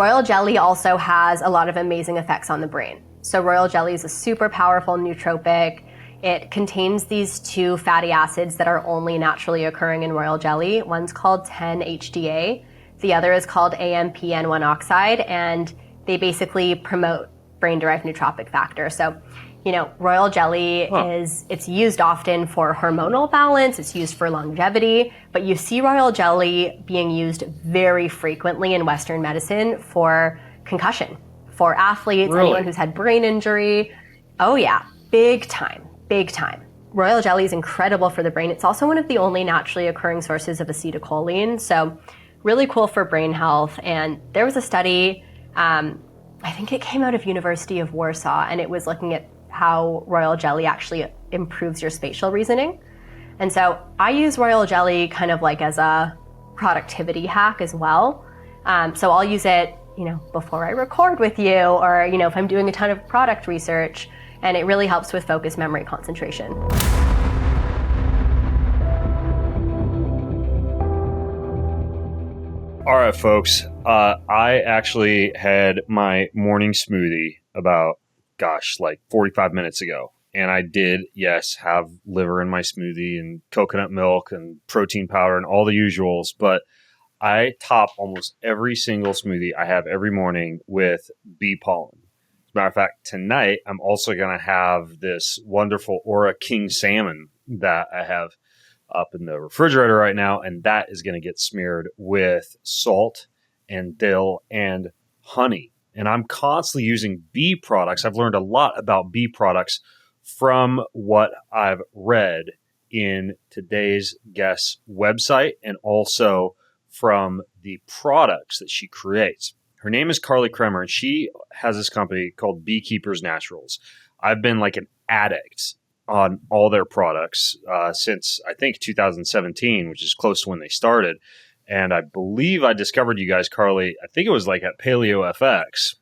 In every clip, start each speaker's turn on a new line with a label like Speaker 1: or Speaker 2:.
Speaker 1: Royal jelly also has a lot of amazing effects on the brain. So royal jelly is a super powerful nootropic. It contains these two fatty acids that are only naturally occurring in royal jelly. One's called 10-HDA. The other is called AMPN1 oxide, and they basically promote brain-derived nootropic factor. So, royal jelly it's used often for hormonal balance, it's used for longevity, but you see royal jelly being used very frequently in Western medicine for concussion, for athletes,
Speaker 2: Really?
Speaker 1: anyone who's had brain injury. Oh yeah, big time. Royal jelly is incredible for the brain. It's also one of the only naturally occurring sources of acetylcholine, so really cool for brain health. And there was a study, I think it came out of University of Warsaw, and it was looking at how royal jelly actually improves your spatial reasoning. And so I use royal jelly kind of like as a productivity hack as well. So I'll use it, before I record with you, or, if I'm doing a ton of product research, and it really helps with focus, memory, concentration.
Speaker 2: All right, folks. I actually had my morning smoothie about, 45 minutes ago. And I did, yes, have liver in my smoothie and coconut milk and protein powder and all the usuals. But I top almost every single smoothie I have every morning with bee pollen. As a matter of fact, tonight, I'm also going to have this wonderful Aura King salmon that I have up in the refrigerator right now, and that is going to get smeared with salt and dill and honey. And I'm constantly using bee products. I've learned a lot about bee products from what I've read in today's guest's website and also from the products that she creates. Her name is Stein Kremer, and she has this company called Beekeepers Naturals. I've been like an addict on all their products since, I think, 2017, which is close to when they started. And I believe I discovered you guys, Carly, I think it was like at Paleo FX.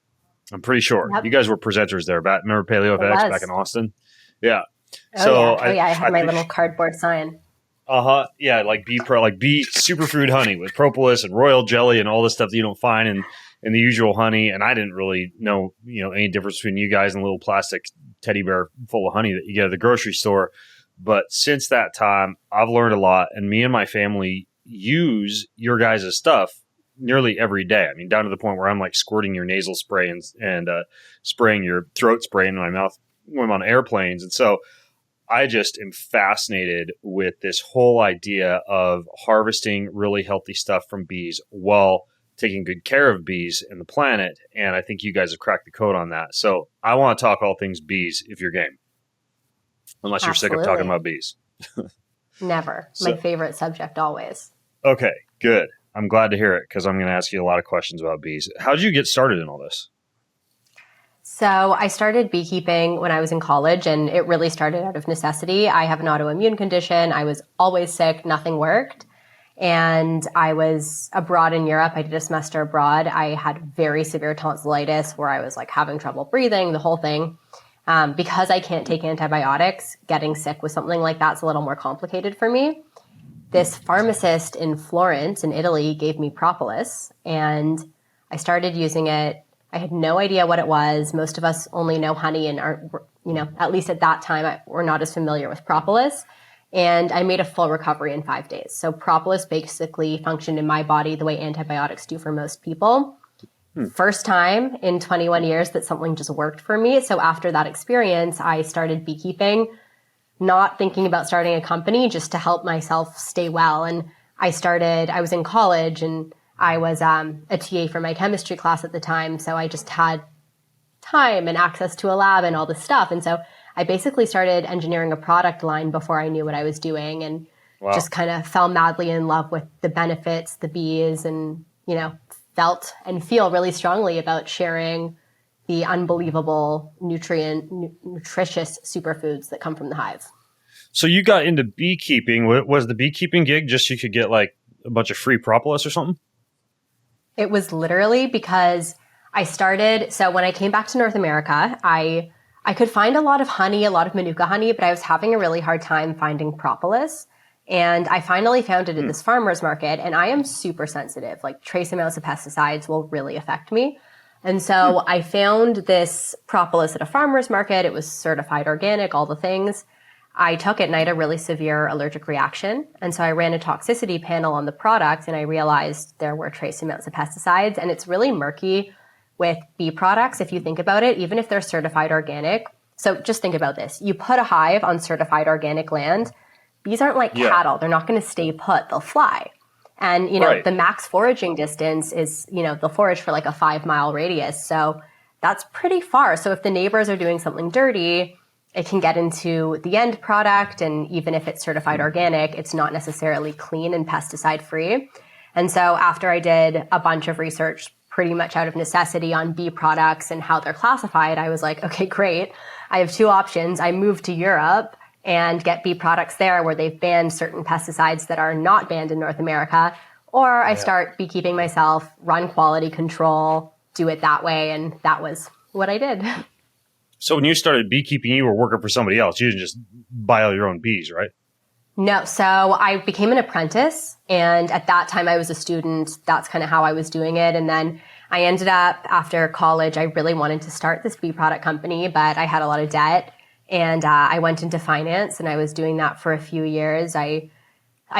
Speaker 2: I'm pretty sure.
Speaker 1: Yep.
Speaker 2: You guys were presenters there. Remember Paleo FX back in Austin? Yeah.
Speaker 1: I had my little cardboard sign.
Speaker 2: Yeah, like bee superfood honey with propolis and royal jelly and all this stuff that you don't find in the usual honey. And I didn't really know, any difference between you guys and a little plastic teddy bear full of honey that you get at the grocery store. But since that time, I've learned a lot, and me and my family use your guys' stuff nearly every day. I mean, down to the point where I'm like squirting your nasal spray and spraying your throat spray into my mouth when I'm on airplanes. And so I just am fascinated with this whole idea of harvesting really healthy stuff from bees while taking good care of bees and the planet. And I think you guys have cracked the code on that. So I want to talk all things bees if you're game. Unless you're sick of talking about bees.
Speaker 1: Never. My favorite subject always.
Speaker 2: Okay, good. I'm glad to hear it because I'm going to ask you a lot of questions about bees. How did you get started in all this?
Speaker 1: So I started beekeeping when I was in college, and it really started out of necessity. I have an autoimmune condition. I was always sick. Nothing worked. And I was abroad in Europe. I did a semester abroad. I had very severe tonsillitis where I was like having trouble breathing, the whole thing. Because I can't take antibiotics, getting sick with something like that's a little more complicated for me. This pharmacist in Florence in Italy gave me Propolis, and I started using it. I had no idea what it was. Most of us only know honey and aren't, at least at that time, we're not as familiar with Propolis. And I made a full recovery in 5 days. So Propolis basically functioned in my body the way antibiotics do for most people. First time in 21 years that something just worked for me. So after that experience, I started beekeeping, not thinking about starting a company, just to help myself stay well. And I was in college, and I was a TA for my chemistry class at the time. So I just had time and access to a lab and all this stuff. And so I basically started engineering a product line before I knew what I was doing, and just kind of fell madly in love with the benefits, the bees, and, felt and feel really strongly about sharing the unbelievable nutritious superfoods that come from the hive.
Speaker 2: So you got into beekeeping. Was the beekeeping gig just so you could get like a bunch of free propolis or something?
Speaker 1: It was literally because I started, so when I came back to North America, I could find a lot of honey, a lot of manuka honey, but I was having a really hard time finding propolis. And I finally found it at this farmer's market, and I am super sensitive. Like trace amounts of pesticides will really affect me. And so I found this propolis at a farmer's market. It was certified organic, all the things. I took it and I had a really severe allergic reaction. And so I ran a toxicity panel on the product and I realized there were trace amounts of pesticides. And it's really murky with bee products if you think about it, even if they're certified organic. So just think about this. You put a hive on certified organic land. Bees aren't like cattle. They're not going to stay put. They'll fly. And, the max foraging distance is, they'll forage for like a 5-mile radius. So that's pretty far. So if the neighbors are doing something dirty, it can get into the end product. And even if it's certified organic, it's not necessarily clean and pesticide free. And so after I did a bunch of research, pretty much out of necessity on bee products and how they're classified, I was like, okay, great. I have 2 options. I move to Europe and get bee products there where they've banned certain pesticides that are not banned in North America, or I start beekeeping myself, run quality control, do it that way. And that was what I did.
Speaker 2: So when you started beekeeping, you were working for somebody else. You didn't just buy all your own bees, right?
Speaker 1: No. So I became an apprentice. And at that time I was a student. That's kind of how I was doing it. And then I ended up after college, I really wanted to start this bee product company, but I had a lot of debt. And I went into finance and I was doing that for a few years. I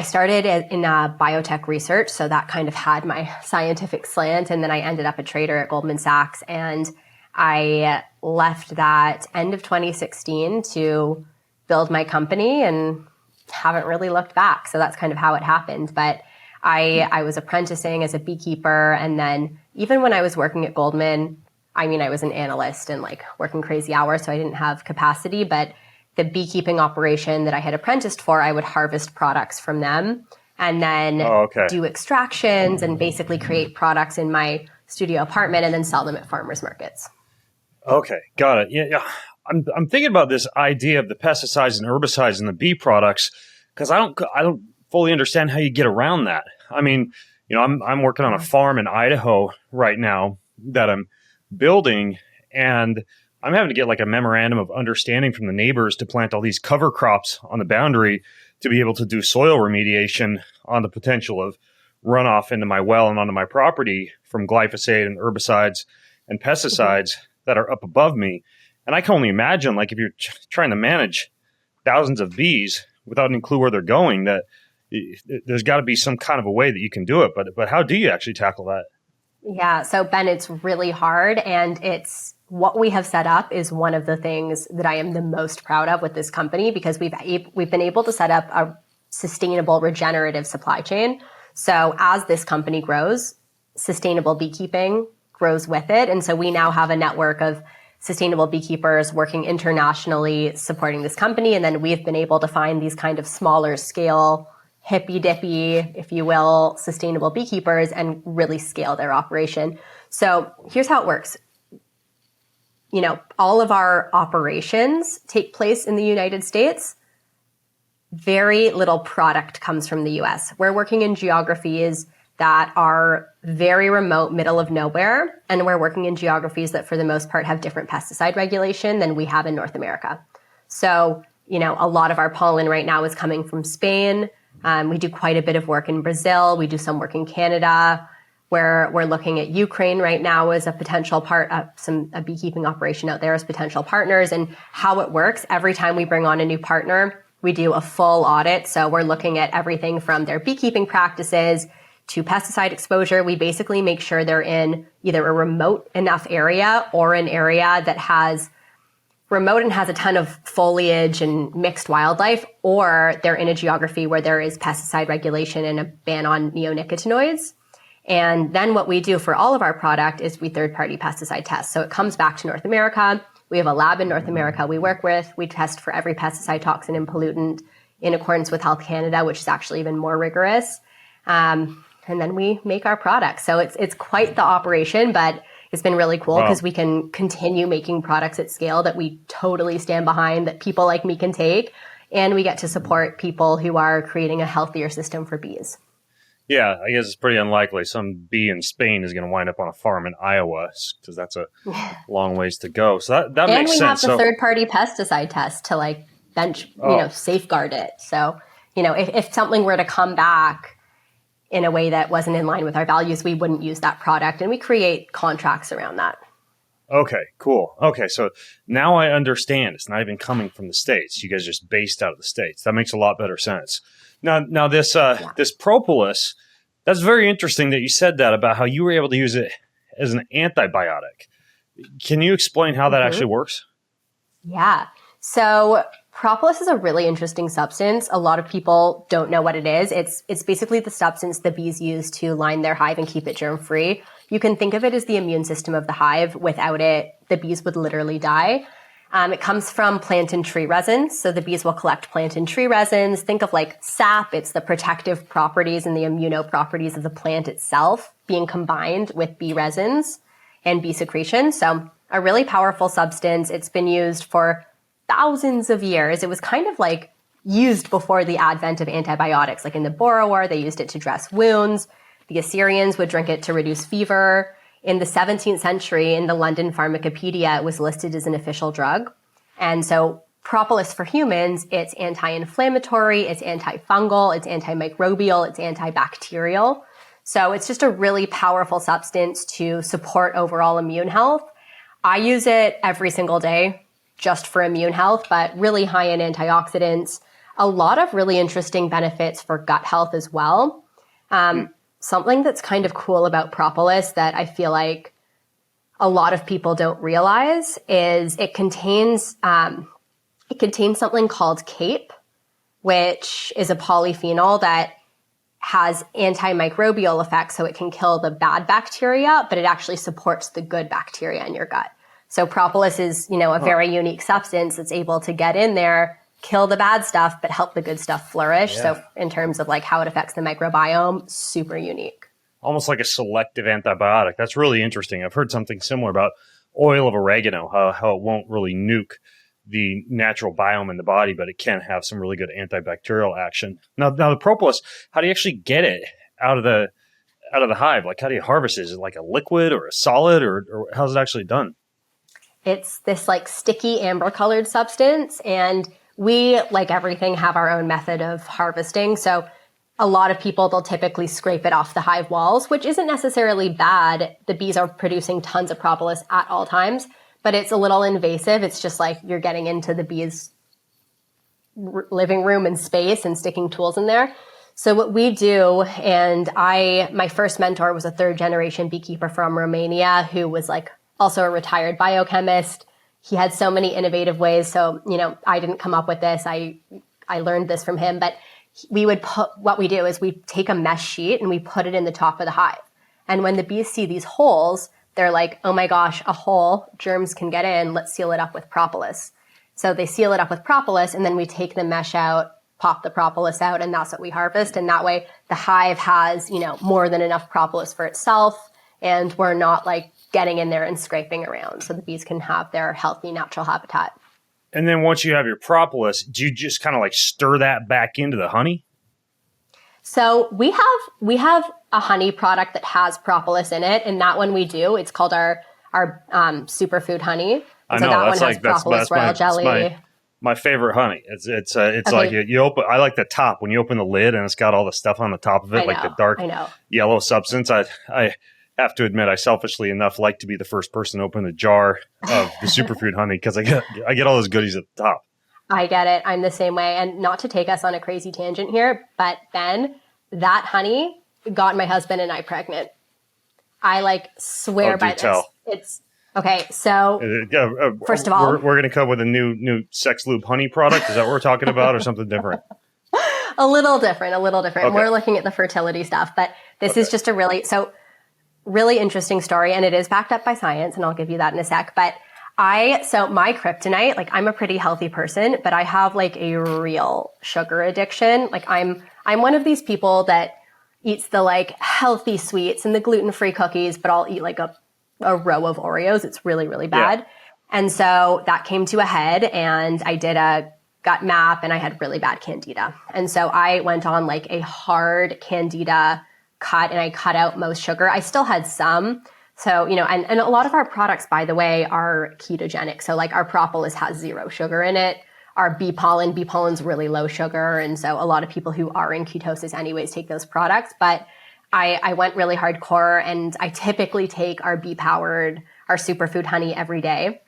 Speaker 1: started in biotech research, so that kind of had my scientific slant. And then I ended up a trader at Goldman Sachs. And I left that end of 2016 to build my company and haven't really looked back. So that's kind of how it happened. But I was apprenticing as a beekeeper. And then even when I was working at Goldman, I was an analyst and like working crazy hours, so I didn't have capacity. But the beekeeping operation that I had apprenticed for, I would harvest products from them and then do extractions and basically create products in my studio apartment and then sell them at farmers markets.
Speaker 2: Okay, got it. Yeah. I'm thinking about this idea of the pesticides and herbicides in the bee products because I don't fully understand how you get around that. I'm working on a farm in Idaho right now that I'm building, and I'm having to get like a memorandum of understanding from the neighbors to plant all these cover crops on the boundary to be able to do soil remediation on the potential of runoff into my well and onto my property from glyphosate and herbicides and pesticides that are up above me. And I can only imagine, like, if you're trying to manage thousands of bees without any clue where they're going, that there's got to be some kind of a way that you can do it. But how do you actually tackle that?
Speaker 1: Yeah. So Ben, it's really hard, and it's what we have set up is one of the things that I am the most proud of with this company because we've been able to set up a sustainable regenerative supply chain. So as this company grows, sustainable beekeeping grows with it. And so we now have a network of sustainable beekeepers working internationally, supporting this company. And then we've been able to find these kind of smaller scale, hippy dippy, if you will, sustainable beekeepers and really scale their operation. So here's how it works. All of our operations take place in the United States. Very little product comes from the US. We're working in geographies that are very remote, middle of nowhere. And we're working in geographies that for the most part have different pesticide regulation than we have in North America. So, a lot of our pollen right now is coming from Spain. We do quite a bit of work in Brazil. We do some work in Canada. We're looking at Ukraine right now as a potential part of a beekeeping operation out there as potential partners. And how it works, every time we bring on a new partner, we do a full audit. So we're looking at everything from their beekeeping practices to pesticide exposure. We basically make sure they're in either a remote enough area or an area that has remote and has a ton of foliage and mixed wildlife, or they're in a geography where there is pesticide regulation and a ban on neonicotinoids. And then what we do for all of our product is we third-party pesticide test. So it comes back to North America. We have a lab in North America we work with. We test for every pesticide, toxin, and pollutant in accordance with Health Canada, which is actually even more rigorous. And then we make our products. So it's quite the operation, but it's been really cool because we can continue making products at scale that we totally stand behind, that people like me can take. And we get to support people who are creating a healthier system for bees.
Speaker 2: Yeah, I guess it's pretty unlikely some bee in Spain is going to wind up on a farm in Iowa because that's a long ways to go. So that makes sense.
Speaker 1: And we have the third-party pesticide test to safeguard it. So, if something were to come back in a way that wasn't in line with our values, we wouldn't use that product. And we create contracts around that.
Speaker 2: Okay, cool. Okay, so now I understand. It's not even coming from the States. You guys are just based out of the States. That makes a lot better sense. Now this this Propolis, that's very interesting that you said that about how you were able to use it as an antibiotic. Can you explain how that actually works?
Speaker 1: Yeah. So Propolis is a really interesting substance. A lot of people don't know what it is. It's basically the substance the bees use to line their hive and keep it germ-free. You can think of it as the immune system of the hive. Without it, the bees would literally die. It comes from plant and tree resins. So the bees will collect plant and tree resins. Think of like sap. It's the protective properties and the immunoproperties of the plant itself being combined with bee resins and bee secretion. So a really powerful substance. It's been used for thousands of years. It was kind of like used before the advent of antibiotics. Like in the Boer War, they used it to dress wounds. The Assyrians would drink it to reduce fever. In the 17th century, in the London Pharmacopoeia, it was listed as an official drug. And so Propolis for humans, it's anti-inflammatory, it's antifungal, it's antimicrobial, it's antibacterial. So it's just a really powerful substance to support overall immune health. I use it every single day just for immune health, but really high in antioxidants. A lot of really interesting benefits for gut health as well. Something that's kind of cool about Propolis that I feel like a lot of people don't realize is it contains something called CAPE, which is a polyphenol that has antimicrobial effects, so it can kill the bad bacteria, but it actually supports the good bacteria in your gut. So Propolis is, a very unique substance that's able to get in there, kill the bad stuff, but help the good stuff flourish. Yeah. So in terms of like how it affects the microbiome, super unique.
Speaker 2: Almost like a selective antibiotic. That's really interesting. I've heard something similar about oil of oregano, how it won't really nuke the natural biome in the body, but it can have some really good antibacterial action. Now the Propolis, how do you actually get it out of the hive? Like, how do you harvest it? Is it like a liquid or a solid, or how's it actually done?
Speaker 1: It's this like sticky amber colored substance, and we, like everything, have our own method of harvesting. So a lot of people, they'll typically scrape it off the hive walls, which isn't necessarily bad. The bees are producing tons of propolis at all times, but it's a little invasive. It's just like you're getting into the bees' living room and space and sticking tools in there. So what we do, and my first mentor was a third generation beekeeper from Romania who was like also a retired biochemist. He had so many innovative ways. So, I didn't come up with this. I learned this from him, but what we do is we take a mesh sheet and we put it in the top of the hive. And when the bees see these holes, they're like, oh my gosh, a hole, germs can get in. Let's seal it up with propolis. So they seal it up with propolis, and then we take the mesh out, pop the propolis out, and that's what we harvest. And that way the hive has, more than enough propolis for itself. And we're not like getting in there and scraping around, so the bees can have their healthy natural habitat.
Speaker 2: And then once you have your propolis, do you just kind of like stir that back into the honey?
Speaker 1: So we have a honey product that has propolis in it, and that one we do. It's called our superfood honey.
Speaker 2: I know,
Speaker 1: that
Speaker 2: that's
Speaker 1: one has propolis, royal jelly.
Speaker 2: My favorite honey. It's
Speaker 1: okay.
Speaker 2: Like you open. I like the top when you open the lid and it's got all the stuff on the top of it, like the dark yellow substance. I have to admit, I selfishly enough like to be the first person to open the jar of the superfood honey because I get all those goodies at the top.
Speaker 1: I get it. I'm the same way. And not to take us on a crazy tangent here, but Ben, that honey got my husband and I pregnant. I swear by this. Tell. It's okay. So first of all,
Speaker 2: we're going to come with a new sex lube honey product. Is that what we're talking about, or something different?
Speaker 1: A little different. Okay. We're looking at the fertility stuff, but this is just a really interesting story, and it is backed up by science, and I'll give you that in a sec. But my kryptonite, I'm a pretty healthy person, but I have a real sugar addiction. I'm one of these people that eats the healthy sweets and the gluten-free cookies, but I'll eat a row of Oreos. It's really, really bad. Yeah. And so that came to a head, and I did a gut map, and I had really bad candida. And so I went on a hard candida cut, and I cut out most sugar. I still had some. So, and a lot of our products, by the way, are ketogenic. So our propolis has 0 sugar in it. our bee pollen. Bee pollen's really low sugar. And so a lot of people who are in ketosis anyways take those products. But I went really hardcore, and I typically take our bee-powered, our superfood honey every day.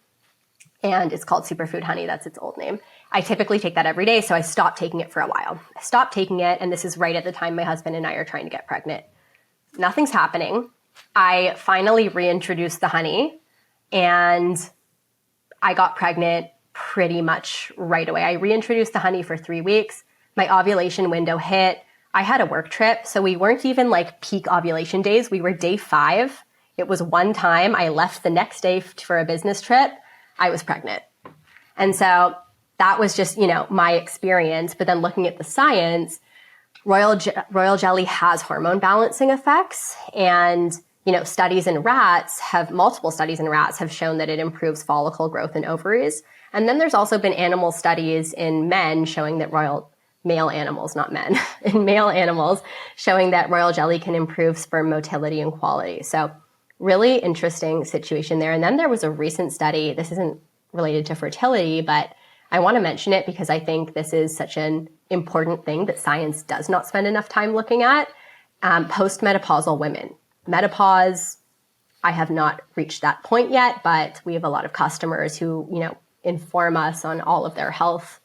Speaker 1: And it's called Superfood honey. That's its old name. I typically take that every day. So I stopped taking it for a while. I stopped taking it. And this is right at the time my husband and I are trying to get pregnant. Nothing's happening. I finally reintroduced the honey, and I got pregnant pretty much right away. I reintroduced the honey for 3 weeks. My ovulation window hit. I had a work trip, so we weren't even like peak ovulation days. We were day 5. It was one time. I left the next day for a business trip. I was pregnant. And so that was just, my experience. But then looking at the science, royal jelly has hormone balancing effects. And, studies in rats multiple studies in rats have shown that it improves follicle growth in ovaries. And then there's also been animal studies in men showing that male animals, not men, in male animals, showing that royal jelly can improve sperm motility and quality. So really interesting situation there. And then there was a recent study, this isn't related to fertility, but I want to mention it because I think this is such an important thing that science does not spend enough time looking at. Postmenopausal women. Menopause, I have not reached that point yet, but we have a lot of customers who, inform us on all of their health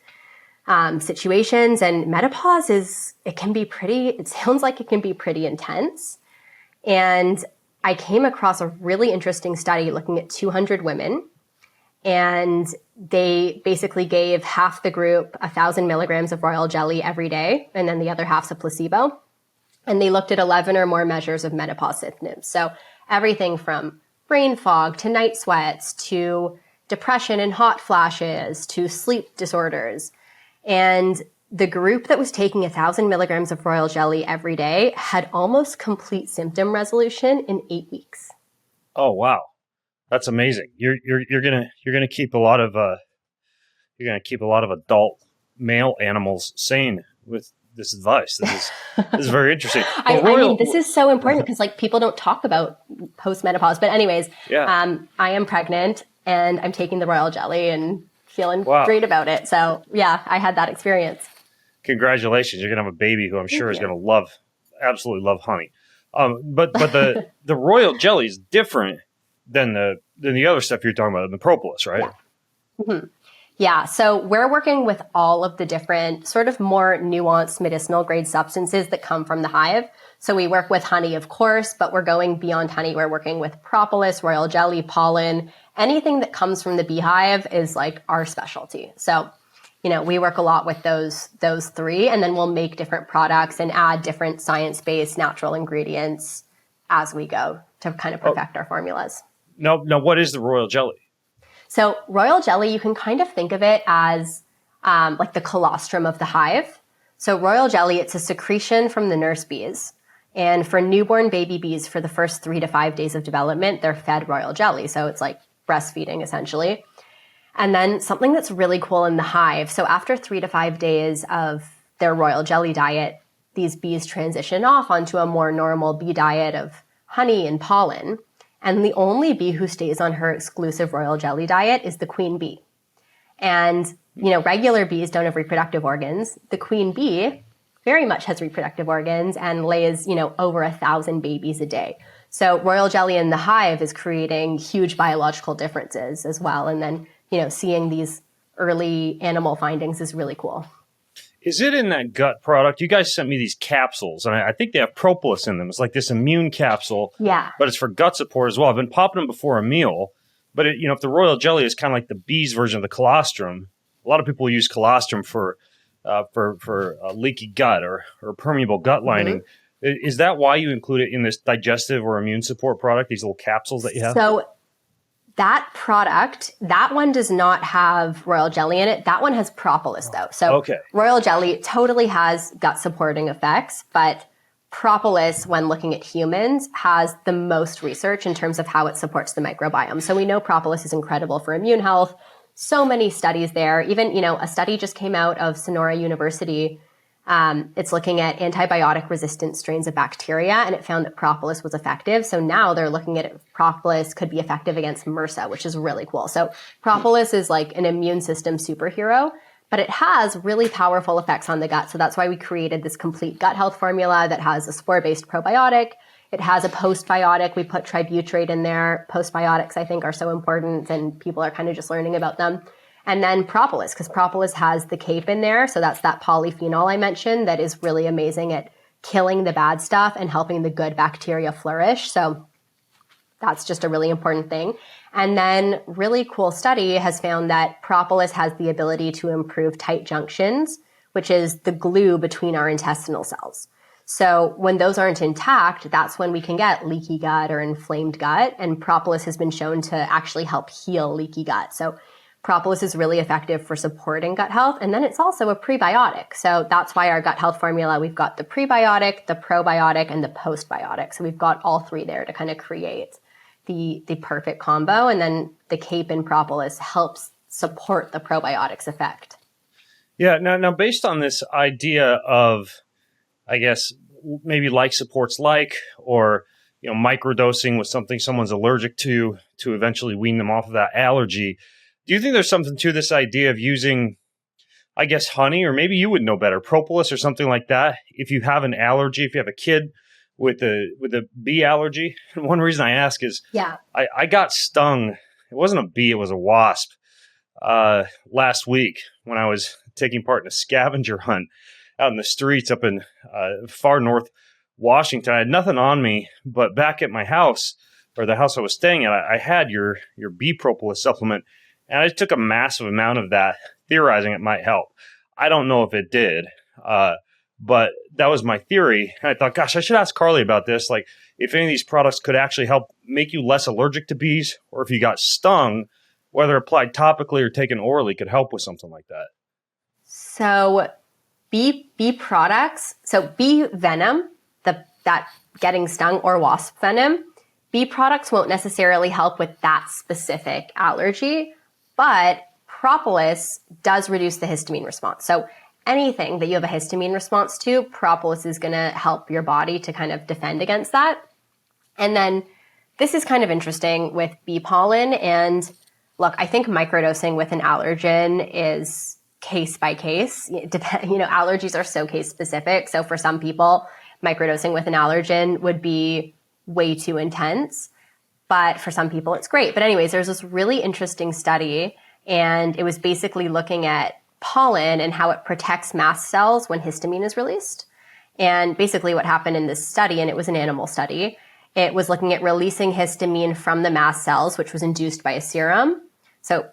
Speaker 1: situations. And menopause it sounds like it can be pretty intense. And I came across a really interesting study looking at 200 women, and they basically gave half the group 1,000 milligrams of royal jelly every day, and then the other half's a placebo. And they looked at 11 or more measures of menopause symptoms. So everything from brain fog to night sweats to depression and hot flashes to sleep disorders. And the group that was taking 1,000 milligrams of royal jelly every day had almost complete symptom resolution in 8 weeks.
Speaker 2: Oh, wow. That's amazing. You're gonna keep a lot of adult male animals sane with this advice. This is very interesting.
Speaker 1: I mean, this is so important because people don't talk about postmenopause. But anyways, I am pregnant and I'm taking the royal jelly and feeling great about it. So yeah, I had that experience. Congratulations.
Speaker 2: You're going to have a baby who I'm sure is going to absolutely love honey. But the royal jelly is different than the other stuff you're talking about, the propolis, right?
Speaker 1: Yeah. Mm-hmm. Yeah. So we're working with all of the different sort of more nuanced medicinal grade substances that come from the hive. So we work with honey, of course, but we're going beyond honey. We're working with propolis, royal jelly, pollen. Anything that comes from the beehive is like our specialty. So, we work a lot with those 3, and then we'll make different products and add different science-based natural ingredients as we go to kind of perfect our formulas.
Speaker 2: Now, what is the royal jelly?
Speaker 1: So royal jelly, you can kind of think of it as like the colostrum of the hive. So royal jelly, it's a secretion from the nurse bees. And for newborn baby bees, for the first 3 to 5 days of development, they're fed royal jelly. So it's like breastfeeding, essentially. And then something that's really cool in the hive. So after 3 to 5 days of their royal jelly diet, these bees transition off onto a more normal bee diet of honey and pollen. And the only bee who stays on her exclusive royal jelly diet is the queen bee. And, regular bees don't have reproductive organs. The queen bee very much has reproductive organs and lays, over 1,000 babies a day. So royal jelly in the hive is creating huge biological differences as well. And then, seeing these early animal findings is really cool.
Speaker 2: Is it in that gut product? You guys sent me these capsules, and I think they have propolis in them. It's like this immune capsule, but it's for gut support as well. I've been popping them before a meal, but if the royal jelly is kind of like the bee's version of the colostrum, a lot of people use colostrum for leaky gut or permeable gut lining. Mm-hmm. Is that why you include it in this digestive or immune support product, these little capsules that you have?
Speaker 1: So that product, that one does not have royal jelly in it. That one has propolis though. So royal jelly totally has gut supporting effects, but propolis, when looking at humans, has the most research in terms of how it supports the microbiome. So we know propolis is incredible for immune health. So many studies there. Even, a study just came out of Sonora University. It's looking at antibiotic resistant strains of bacteria, and it found that propolis was effective. So now they're looking at if propolis could be effective against MRSA, which is really cool. So propolis is like an immune system superhero, but it has really powerful effects on the gut. So that's why we created this complete gut health formula that has a spore-based probiotic. It has a postbiotic. We put tributyramine in there. Postbiotics, I think, are so important, and people are kind of just learning about them. And then propolis, because propolis has the cape in there. So that's that polyphenol I mentioned that is really amazing at killing the bad stuff and helping the good bacteria flourish. So that's just a really important thing. And then really cool study has found that propolis has the ability to improve tight junctions, which is the glue between our intestinal cells. So when those aren't intact, that's when we can get leaky gut or inflamed gut. And propolis has been shown to actually help heal leaky gut. So propolis is really effective for supporting gut health. And then it's also a prebiotic. So that's why our gut health formula, we've got the prebiotic, the probiotic, and the postbiotic. So we've got all three there to kind of create the perfect combo. And then the cape in propolis helps support the probiotics effect.
Speaker 2: Yeah. Now based on this idea of, I guess, maybe like supports like, or, microdosing with something someone's allergic to eventually wean them off of that allergy. Do you think there's something to this idea of using, I guess, honey, or maybe you would know better, propolis or something like that, if you have an allergy, if you have a kid with a bee allergy? And one reason I ask is, I got stung. It wasn't a bee, it was a wasp, last week when I was taking part in a scavenger hunt out in the streets up in far north Washington. I had nothing on me, but back at my house, or the house I was staying at, I had your bee propolis supplement, and I took a massive amount of that, theorizing it might help. I don't know if it did, but that was my theory. And I thought, gosh, I should ask Carly about this, like if any of these products could actually help make you less allergic to bees, or if you got stung, whether applied topically or taken orally could help with something like that.
Speaker 1: So bee products, so bee venom, that getting stung, or wasp venom, bee products won't necessarily help with that specific allergy, but propolis does reduce the histamine response. So anything that you have a histamine response to, propolis is going to help your body to kind of defend against that. And then this is kind of interesting with bee pollen. And look, I think microdosing with an allergen is case by case. Allergies are so case specific. So for some people, microdosing with an allergen would be way too intense. But for some people, it's great. But anyways, there's this really interesting study, and it was basically looking at pollen and how it protects mast cells when histamine is released. And basically what happened in this study, and it was an animal study, it was looking at releasing histamine from the mast cells, which was induced by a serum. So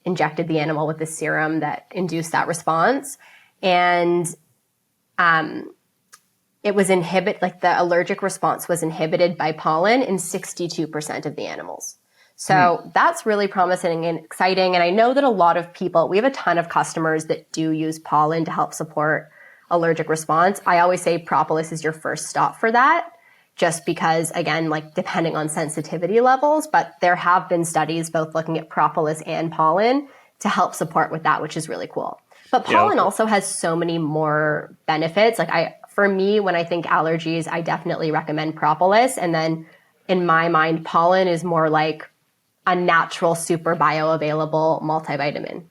Speaker 1: injected the animal with the serum that induced that response. And it was the allergic response was inhibited by pollen in 62% of the animals. So that's really promising and exciting. And I know that a lot of people, we have a ton of customers that do use pollen to help support allergic response. I always say propolis is your first stop for that, just because, again, like depending on sensitivity levels, but there have been studies both looking at propolis and pollen to help support with that, which is really cool. But pollen also has so many more benefits. For me, when I think allergies, I definitely recommend propolis. And then in my mind, pollen is more like a natural, super bioavailable multivitamin.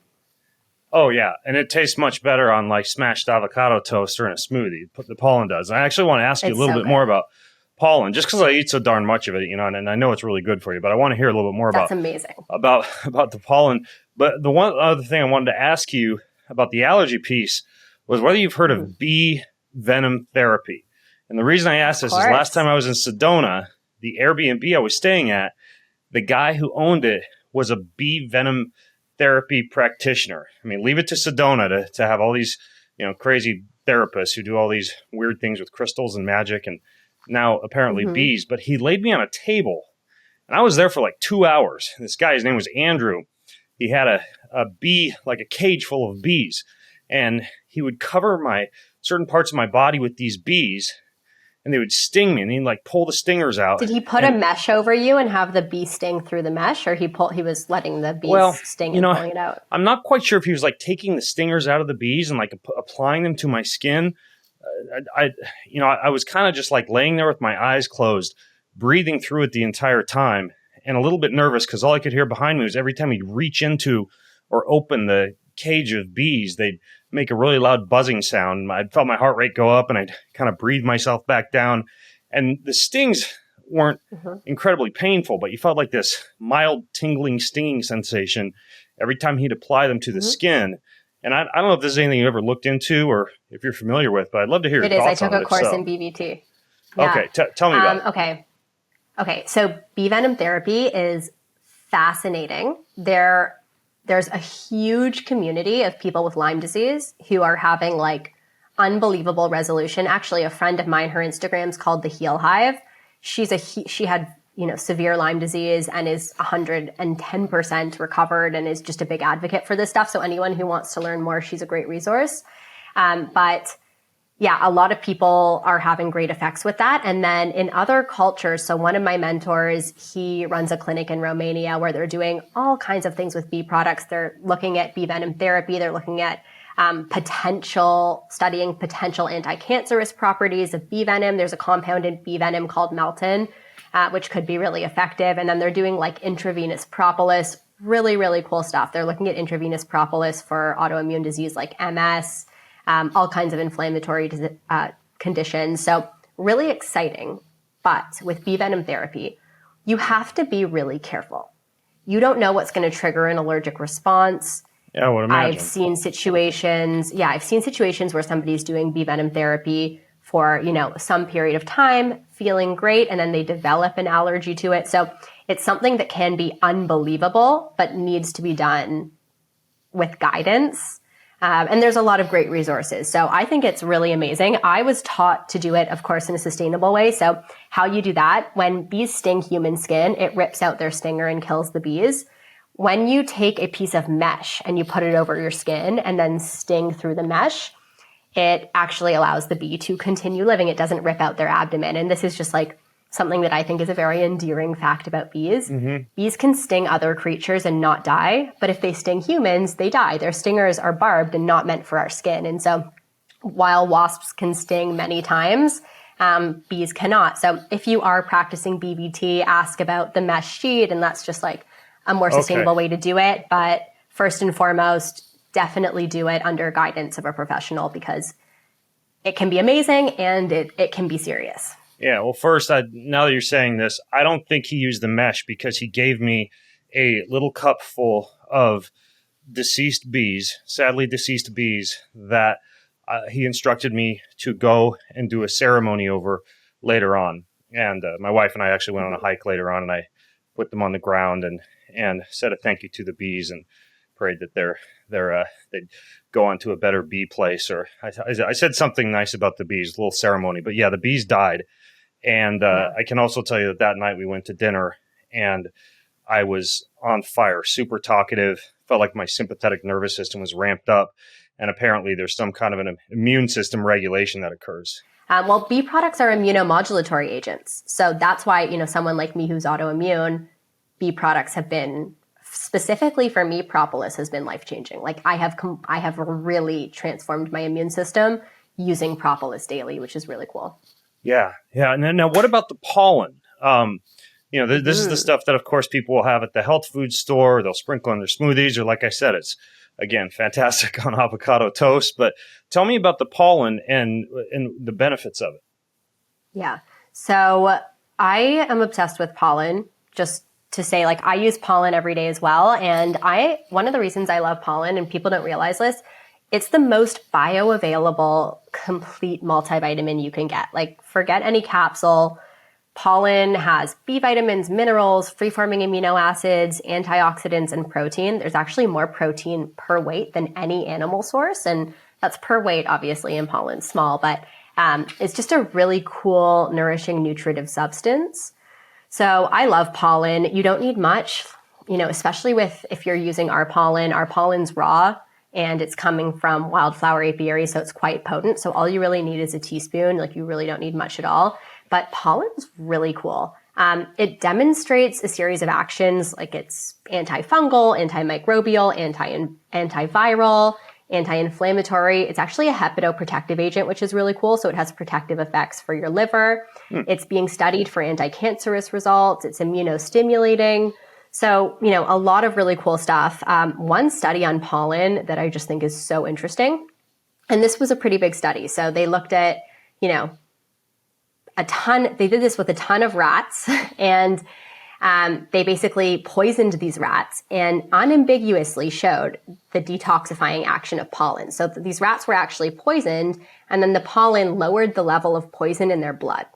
Speaker 2: Oh, yeah. And it tastes much better on like smashed avocado toast or in a smoothie. The pollen does. I actually want to ask you a little bit more about pollen, just because I eat so darn much of it, and I know it's really good for you, but I want to hear a little bit more
Speaker 1: That's amazing.
Speaker 2: about the pollen. But the one other thing I wanted to ask you about the allergy piece was whether you've heard of bee venom therapy. And the reason I asked this is last time I was in Sedona, the Airbnb I was staying at, the guy who owned it was a bee venom therapy practitioner. I mean, leave it to Sedona to have all these, crazy therapists who do all these weird things with crystals and magic and now apparently bees. But he laid me on a table and I was there for like 2 hours. This guy, his name was Andrew. He had a bee, like a cage full of bees. And he would cover certain parts of my body with these bees, and they would sting me, and he'd like pull the stingers out.
Speaker 1: Did he put a mesh over you and have the bee sting through the mesh, or he was letting the bees sting and pulling it out?
Speaker 2: I'm not quite sure if he was like taking the stingers out of the bees and like applying them to my skin. I was kind of just like laying there with my eyes closed, breathing through it the entire time, and a little bit nervous because all I could hear behind me was every time he'd reach into or open the cage of bees, they'd make a really loud buzzing sound. I felt my heart rate go up, and I'd kind of breathe myself back down. And the stings weren't incredibly painful, but you felt like this mild tingling, stinging sensation every time he'd apply them to the skin. And I don't know if this is anything you ever looked into or if you're familiar with, but I'd love to hear your thoughts on it.
Speaker 1: I took a course in BVT. Yeah.
Speaker 2: Okay, tell me about it.
Speaker 1: Okay, so bee venom therapy is fascinating. There's a huge community of people with Lyme disease who are having like unbelievable resolution. Actually, a friend of mine, her Instagram's called the Heal Hive. She had severe Lyme disease and is 110% recovered and is just a big advocate for this stuff. So anyone who wants to learn more, she's a great resource. But yeah, a lot of people are having great effects with that. And then in other cultures, so one of my mentors, he runs a clinic in Romania where they're doing all kinds of things with bee products. They're looking at bee venom therapy. They're looking at studying potential anti-cancerous properties of bee venom. There's a compound in bee venom called melton, which could be really effective. And then they're doing like intravenous propolis, really, really cool stuff. They're looking at intravenous propolis for autoimmune disease like MS, all kinds of inflammatory conditions. So really exciting. But with bee venom therapy, you have to be really careful. You don't know what's going to trigger an allergic response.
Speaker 2: Yeah, I would imagine.
Speaker 1: I've seen situations where somebody's doing bee venom therapy for, some period of time, feeling great, and then they develop an allergy to it. So it's something that can be unbelievable, but needs to be done with guidance. And there's a lot of great resources. So I think it's really amazing. I was taught to do it, of course, in a sustainable way. So how you do that, when bees sting human skin, it rips out their stinger and kills the bees. When you take a piece of mesh and you put it over your skin and then sting through the mesh, it actually allows the bee to continue living. It doesn't rip out their abdomen. And this is just like something that I think is a very endearing fact about bees. Bees can sting other creatures and not die, but if they sting humans, they die. Their stingers are barbed and not meant for our skin. And so while wasps can sting many times, bees cannot. So if you are practicing BVT, ask about the mesh sheet, and that's just like a more sustainable way to do it. But first and foremost, definitely do it under guidance of a professional because it can be amazing and it can be serious.
Speaker 2: Yeah, well, first, now that you're saying this, I don't think he used the mesh because he gave me a little cup full of sadly deceased bees that he instructed me to go and do a ceremony over later on. And my wife and I actually went on a hike later on, and I put them on the ground and said a thank you to the bees and prayed that they'd go on to a better bee place. Or I said something nice about the bees, a little ceremony. But yeah, the bees died. And I can also tell you that night we went to dinner and I was on fire, super talkative, felt like my sympathetic nervous system was ramped up. And apparently there's some kind of an immune system regulation that occurs.
Speaker 1: Well, bee products are immunomodulatory agents. So that's why, someone like me who's autoimmune, bee products have been, specifically for me, propolis has been life-changing. Like I have really transformed my immune system using propolis daily, which is really cool.
Speaker 2: Yeah. And then now what about the pollen? This is the stuff that, of course, people will have at the health food store. They'll sprinkle in their smoothies, or like I said, it's, again, fantastic on avocado toast. But tell me about the pollen and the benefits of it.
Speaker 1: Yeah. So I am obsessed with pollen, just to say, like, I use pollen every day as well. And one of the reasons I love pollen, and people don't realize this, it's the most bioavailable, complete multivitamin you can get. Like, forget any capsule. Pollen has B vitamins, minerals, free-forming amino acids, antioxidants, and protein. There's actually more protein per weight than any animal source. And that's per weight, obviously, in pollen, small. But it's just a really cool, nourishing, nutritive substance. So I love pollen. You don't need much, especially if you're using our pollen. Our pollen's raw. And it's coming from wildflower apiaries, so it's quite potent. So all you really need is a teaspoon. Like, you really don't need much at all. But pollen's really cool. It demonstrates a series of actions, like it's antifungal, antimicrobial, antiviral, anti-inflammatory. It's actually a hepatoprotective agent, which is really cool. So it has protective effects for your liver. It's being studied for anti-cancerous results. It's immunostimulating. So, a lot of really cool stuff. One study on pollen that I just think is so interesting, and this was a pretty big study. So they looked at, they did this with a ton of rats and they basically poisoned these rats and unambiguously showed the detoxifying action of pollen. So these rats were actually poisoned, and then the pollen lowered the level of poison in their blood.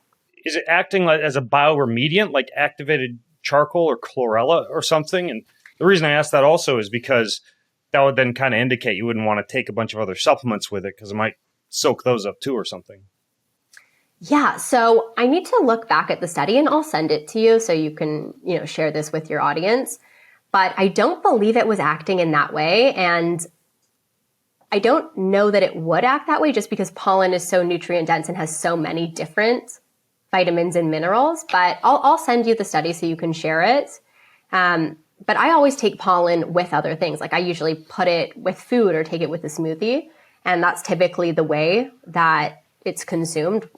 Speaker 2: Is it acting like as a bioremediant, like activated charcoal or chlorella or something? And the reason I ask that also is because that would then kind of indicate you wouldn't want to take a bunch of other supplements with it because it might soak those up too or something.
Speaker 1: Yeah, so I need to look back at the study and I'll send it to you so you can, share this with your audience. But I don't believe it was acting in that way. And I don't know that it would act that way just because pollen is so nutrient dense and has so many different vitamins and minerals. But I'll send you the study so you can share it. But I always take pollen with other things. Like I usually put it with food or take it with a smoothie. And that's typically the way that it's consumed,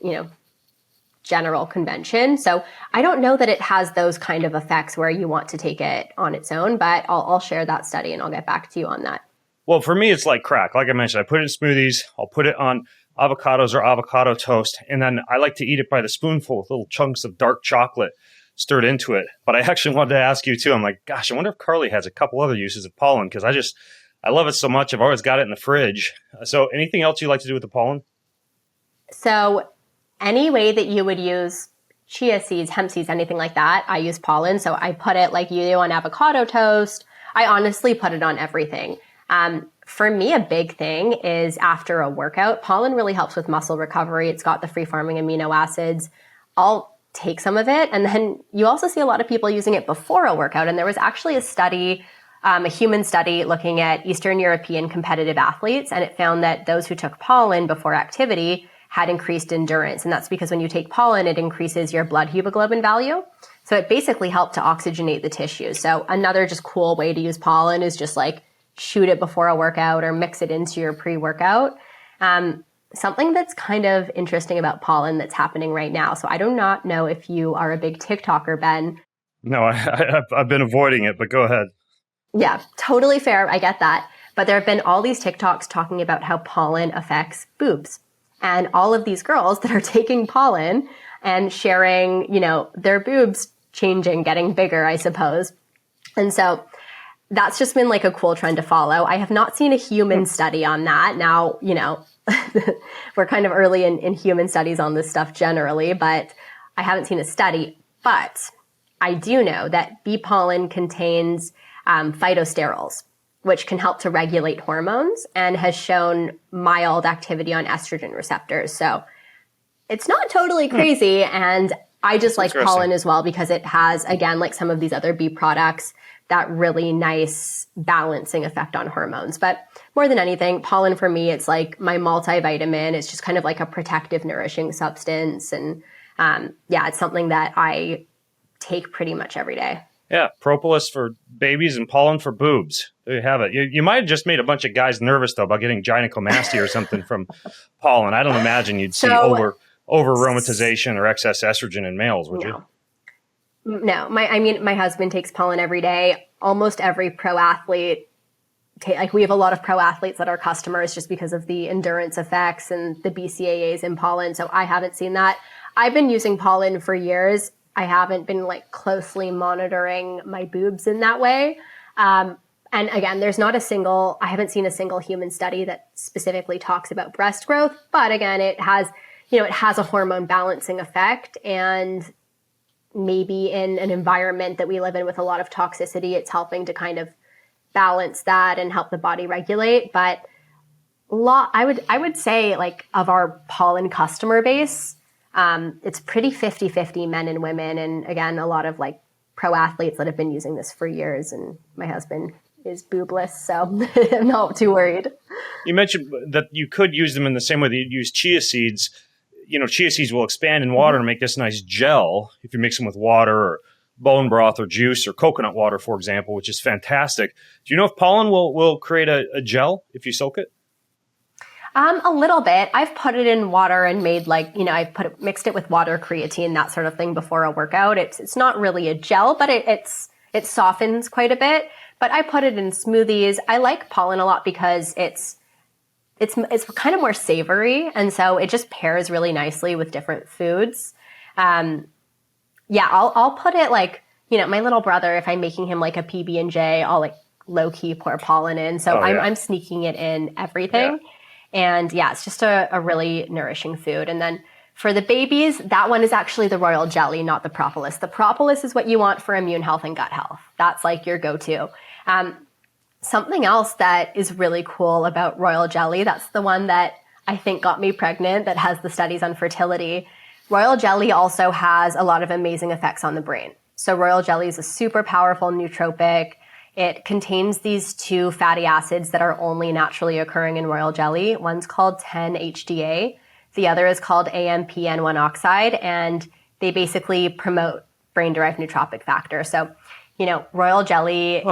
Speaker 1: general convention. So I don't know that it has those kind of effects where you want to take it on its own, but I'll share that study and I'll get back to you on that.
Speaker 2: Well, for me, it's like crack. Like I mentioned, I put it in smoothies. I'll put it on avocados or avocado toast. And then I like to eat it by the spoonful with little chunks of dark chocolate stirred into it. But I actually wanted to ask you too. I'm like, gosh, I wonder if Carly has a couple other uses of pollen because I love it so much. I've always got it in the fridge. So anything else you like to do with the pollen?
Speaker 1: So any way that you would use chia seeds, hemp seeds, anything like that, I use pollen. So I put it like you do on avocado toast. I honestly put it on everything. For me, a big thing is after a workout, pollen really helps with muscle recovery. It's got the free-forming amino acids. I'll take some of it. And then you also see a lot of people using it before a workout. And there was actually a study, a human study looking at Eastern European competitive athletes. And it found that those who took pollen before activity had increased endurance. And that's because when you take pollen, it increases your blood hemoglobin value. So it basically helped to oxygenate the tissue. So another just cool way to use pollen is just like shoot it before a workout or mix it into your pre-workout. Something that's kind of interesting about pollen that's happening right now. So I do not know if you are a big TikToker, Ben.
Speaker 2: No, I've been avoiding it, but go ahead.
Speaker 1: Yeah, totally fair. I get that. But there have been all these TikToks talking about how pollen affects boobs. And all of these girls that are taking pollen and sharing, their boobs changing, getting bigger, I suppose. And so that's just been like a cool trend to follow. I have not seen a human study on that. Now, we're kind of early in human studies on this stuff generally, but I haven't seen a study. But I do know that bee pollen contains phytosterols, which can help to regulate hormones and has shown mild activity on estrogen receptors. So it's not totally crazy. And I just like pollen as well because it has, again, like some of these other bee products, that really nice balancing effect on hormones. But more than anything, pollen for me, it's like my multivitamin. It's just kind of like a protective, nourishing substance. And it's something that I take pretty much every day.
Speaker 2: Yeah, propolis for babies and pollen for boobs. There you have it. You might have just made a bunch of guys nervous, though, about getting gynecomastia or something from pollen. I don't imagine you'd see over aromatization or excess estrogen in males, would you?
Speaker 1: No, my husband takes pollen every day. Almost every pro athlete, we have a lot of pro athletes that are customers just because of the endurance effects and the BCAAs in pollen. So I haven't seen that. I've been using pollen for years. I haven't been closely monitoring my boobs in that way. And again, I haven't seen a single human study that specifically talks about breast growth. But again, it has a hormone balancing effect. And maybe in an environment that we live in with a lot of toxicity, it's helping to kind of balance that and help the body regulate. But I would say of our pollen customer base, it's pretty 50-50 men and women. And again, a lot of pro athletes that have been using this for years. And my husband is boobless, so I'm not too worried.
Speaker 2: You mentioned that you could use them in the same way that you use chia seeds. Chia seeds will expand in water and make this nice gel if you mix them with water or bone broth or juice or coconut water, for example, which is fantastic. Do you know if pollen will create a gel if you soak it?
Speaker 1: A little bit. I've put it in water and made mixed it with water, creatine, that sort of thing before a workout. It's not really a gel, but it's It softens quite a bit, but I put it in smoothies. I like pollen a lot because it's kind of more savory, and so it just pairs really nicely with different foods. I'll put it like, my little brother, if I'm making him like a PB&J, I'll like low key pour pollen in. So I'm sneaking it in everything. Yeah. And it's just a really nourishing food. And then for the babies, that one is actually the royal jelly, not the propolis. The propolis is what you want for immune health and gut health. That's like your go-to. Something else that is really cool about royal jelly, that's the one that I think got me pregnant, that has the studies on fertility. Royal jelly also has a lot of amazing effects on the brain. So royal jelly is a super powerful nootropic. It contains these 2 fatty acids that are only naturally occurring in royal jelly. One's called 10-HDA. The other is called AMPN1 oxide, and they basically promote brain-derived nootropic factor. So, royal jelly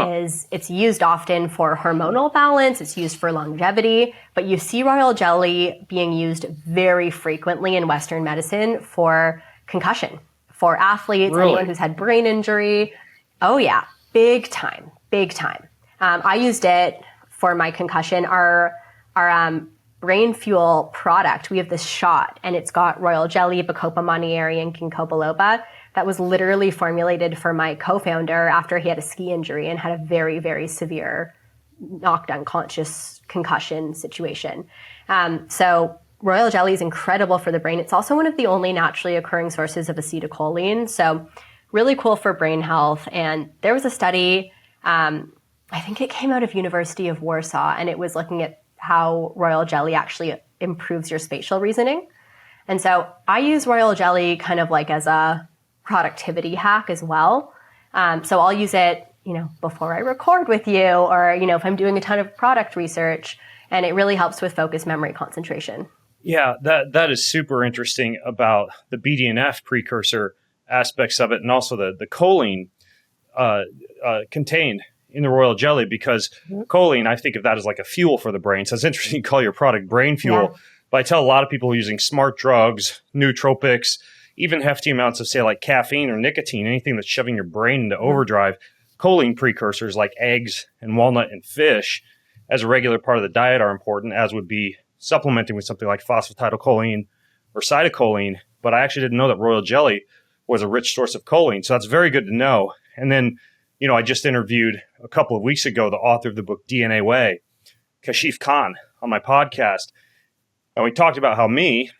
Speaker 1: it's used often for hormonal balance. It's used for longevity, but you see royal jelly being used very frequently in Western medicine for concussion, for athletes,
Speaker 2: Really?
Speaker 1: anyone who's had brain injury. Oh yeah, big time. I used it for my concussion. Our brain fuel product, we have this shot, and it's got royal jelly, bacopa monnieri, and ginkgo biloba. That was literally formulated for my co-founder after he had a ski injury and had a very, very severe knocked unconscious concussion situation. So royal jelly is incredible for the brain. It's also one of the only naturally occurring sources of acetylcholine. So really cool for brain health. And there was a study, I think it came out of University of Warsaw, and it was looking at how royal jelly actually improves your spatial reasoning. And so I use royal jelly kind of like as a productivity hack as well. So I'll use it, before I record with you, or, if I'm doing a ton of product research, and it really helps with focus, memory, concentration.
Speaker 2: Yeah, that is super interesting about the BDNF precursor aspects of it, and also the choline contained in the royal jelly, because choline, I think of that as like a fuel for the brain. So it's interesting you call your product brain fuel. Yeah. But I tell a lot of people using smart drugs, nootropics, even hefty amounts of, say, like caffeine or nicotine, anything that's shoving your brain into overdrive, choline precursors like eggs and walnut and fish as a regular part of the diet are important, as would be supplementing with something like phosphatidylcholine or cytocholine. But I actually didn't know that royal jelly was a rich source of choline. So that's very good to know. And then, I just interviewed a couple of weeks ago the author of the book DNA Way, Kashif Khan, on my podcast. And we talked about how me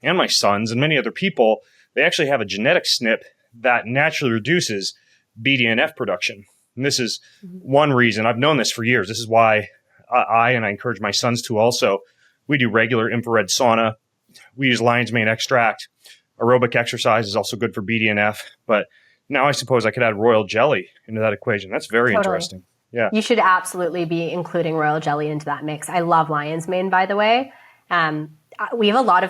Speaker 2: and my sons and many other people, they actually have a genetic SNP that naturally reduces BDNF production. And this is one reason. I've known this for years. This is why I encourage my sons to also. We do regular infrared sauna. We use lion's mane extract. Aerobic exercise is also good for BDNF. But now I suppose I could add royal jelly into that equation. That's very interesting. Yeah.
Speaker 1: You should absolutely be including royal jelly into that mix. I love lion's mane, by the way. We have a lot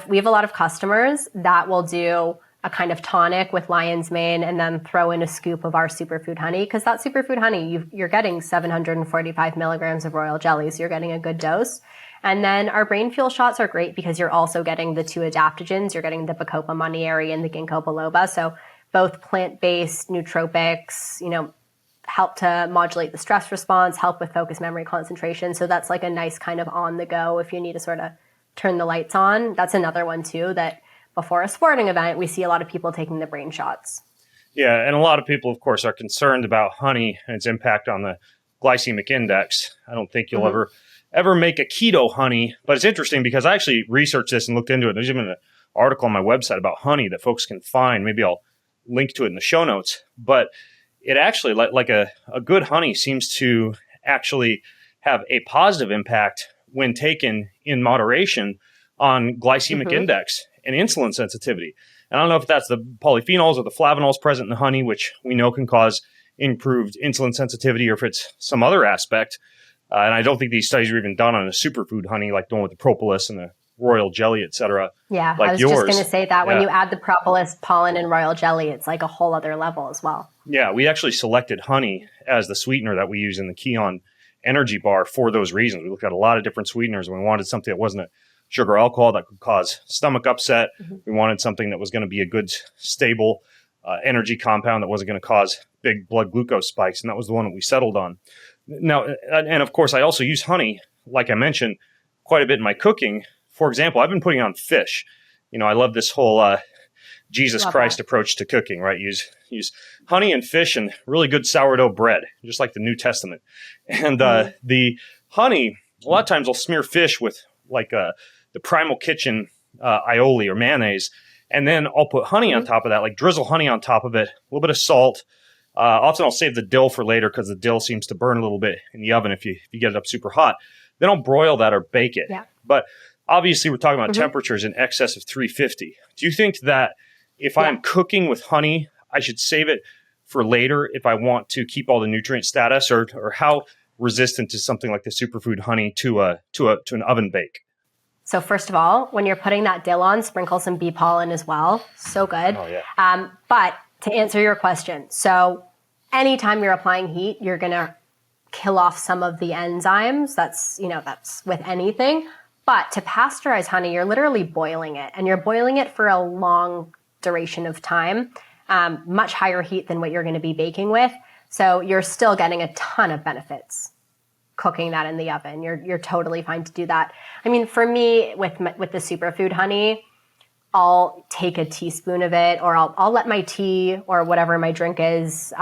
Speaker 1: of customers that will do a kind of tonic with lion's mane and then throw in a scoop of our superfood honey, because that superfood honey, you're getting 745 milligrams of royal jelly, so you're getting a good dose. And then our brain fuel shots are great because you're also getting the 2 adaptogens. You're getting the bacopa monnieri and the ginkgo biloba. So both plant-based nootropics, help to modulate the stress response, help with focus, memory, concentration. So that's like a nice kind of on the go if you need to sort of turn the lights on. That's another one too, that before a sporting event, we see a lot of people taking the brain shots.
Speaker 2: Yeah, and a lot of people, of course, are concerned about honey and its impact on the glycemic index. I don't think you'll ever make a keto honey, but it's interesting because I actually researched this and looked into it. There's even an article on my website about honey that folks can find. Maybe I'll link to it in the show notes. But it actually, like a good honey, seems to actually have a positive impact when taken in moderation on glycemic index and insulin sensitivity. And I don't know if that's the polyphenols or the flavonols present in the honey, which we know can cause improved insulin sensitivity, or if it's some other aspect. And I don't think these studies are even done on a superfood honey like the one with the propolis and the royal jelly, et cetera.
Speaker 1: Yeah,
Speaker 2: like
Speaker 1: I was
Speaker 2: yours.
Speaker 1: just going to say that when you add the propolis, pollen, and royal jelly, it's like a whole other level as well.
Speaker 2: Yeah, we actually selected honey as the sweetener that we use in the Kion energy bar for those reasons. We looked at a lot of different sweeteners, and we wanted something that wasn't a sugar alcohol that could cause stomach upset. We wanted something that was going to be a good, stable energy compound that wasn't going to cause big blood glucose spikes. And that was the one that we settled on. Now, and of course, I also use honey, like I mentioned, quite a bit in my cooking. For example, I've been putting on fish. I love this whole Jesus Christ approach to cooking, right? Use honey and fish and really good sourdough bread, just like the New Testament. And the honey, a lot of times I'll smear fish with like the Primal Kitchen aioli or mayonnaise, and then I'll put honey on top of that, like drizzle honey on top of it, a little bit of salt. Often I'll save the dill for later because the dill seems to burn a little bit in the oven if you get it up super hot. Then I'll broil that or bake it. Yeah. But obviously we're talking about temperatures in excess of 350. Do you think that if I'm cooking with honey, I should save it for later if I want to keep all the nutrient status, or how resistant is something like the superfood honey to an oven bake?
Speaker 1: So first of all, when you're putting that dill on, sprinkle some bee pollen as well. So good. Oh, yeah. But to answer your question, so anytime you're applying heat, you're going to kill off some of the enzymes. That's with anything. But to pasteurize honey, you're literally boiling it, and you're boiling it for a long duration of time, much higher heat than what you're going to be baking with. So you're still getting a ton of benefits cooking that in the oven. You're totally fine to do that. I mean, for me, with the superfood honey, I'll take a teaspoon of it, or I'll let my tea or whatever my drink is,